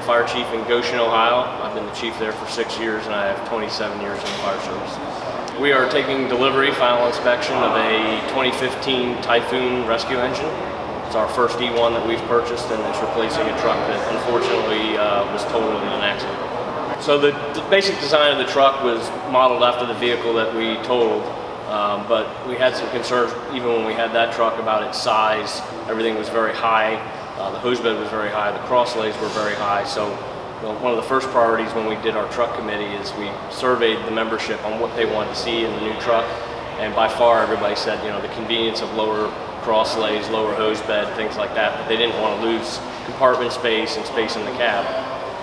fire chief in Goshen, Ohio. I've been the chief there for 6 years, and I have 27 years in the fire service. We are taking delivery, final inspection of a 2015 Typhoon rescue engine. It's our first E-ONE that we've purchased, and it's replacing a truck that unfortunately was totaled in an accident. So the basic design of the truck was modeled after the vehicle that we totaled, but we had some concerns even when we had that truck about its size. Everything was very high. The hose bed was very high. The crosslays were very high. So one of the first priorities when we did our truck committee is we surveyed the membership on what they wanted to see in the new truck, and by far everybody said, the convenience of lower crosslays, lower hose bed, things like that, but they didn't want to lose compartment space and space in the cab.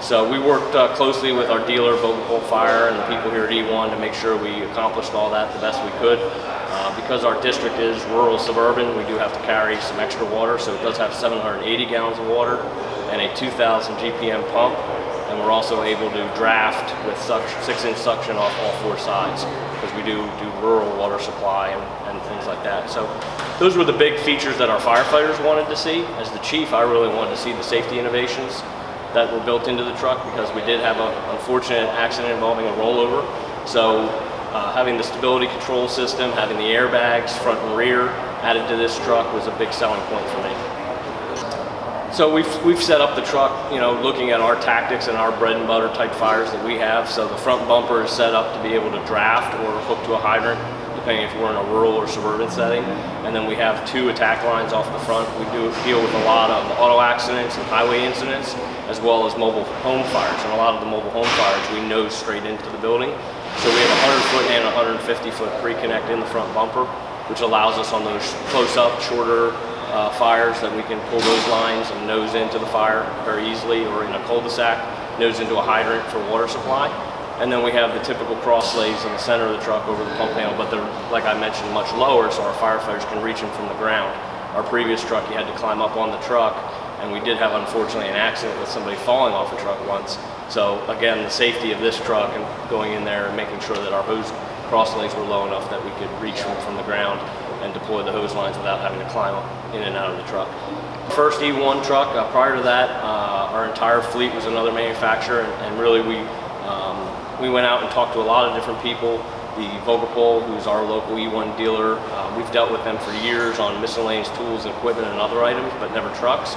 So we worked closely with our dealer, Ocala Fire, and the people here at E-ONE to make sure we accomplished all that the best we could. Because our district is rural suburban, we do have to carry some extra water, so it does have 780 gallons of water and a 2,000 GPM pump, and we're also able to draft with 6-inch suction off all 4 sides, because we do rural water supply and things like that. So those were the big features that our firefighters wanted to see. As the chief, I really wanted to see the safety innovations that were built into the truck, because we did have an unfortunate accident involving a rollover. So having the stability control system, having the airbags front and rear added to this truck was a big selling point for me. So we've set up the truck, looking at our tactics and our bread and butter type fires that we have. So the front bumper is set up to be able to draft or hook to a hydrant, depending if we're in a rural or suburban setting. And then we have 2 attack lines off the front. We do deal with a lot of auto accidents and highway incidents, as well as mobile home fires. And a lot of the mobile home fires we nose straight into the building. So we have a 100-foot and a 150-foot pre-connect in the front bumper, which allows us on those close-up, shorter fires that we can pull those lines and nose into the fire very easily, or in a cul-de-sac, nose into a hydrant for water supply. And then we have the typical crosslays in the center of the truck over the pump panel, but they're, like I mentioned, much lower, so our firefighters can reach them from the ground. Our previous truck, you had to climb up on the truck, and we did have, unfortunately, an accident with somebody falling off the truck once. So again, the safety of this truck and going in there and making sure that our hose crosslays were low enough that we could reach them from the ground and deploy the hose lines without having to climb up in and out of the truck. First E-ONE truck, prior to that, our entire fleet was another manufacturer, and really we went out and talked to a lot of different people. The Vogapol, who's our local E-ONE dealer, we've dealt with them for years on miscellaneous tools and equipment and other items, but never trucks.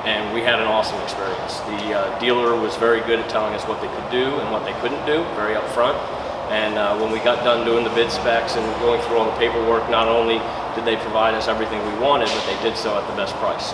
And we had an awesome experience. The dealer was very good at telling us what they could do and what they couldn't do, very upfront. And when we got done doing the bid specs and going through all the paperwork, not only did they provide us everything we wanted, but they did so at the best price.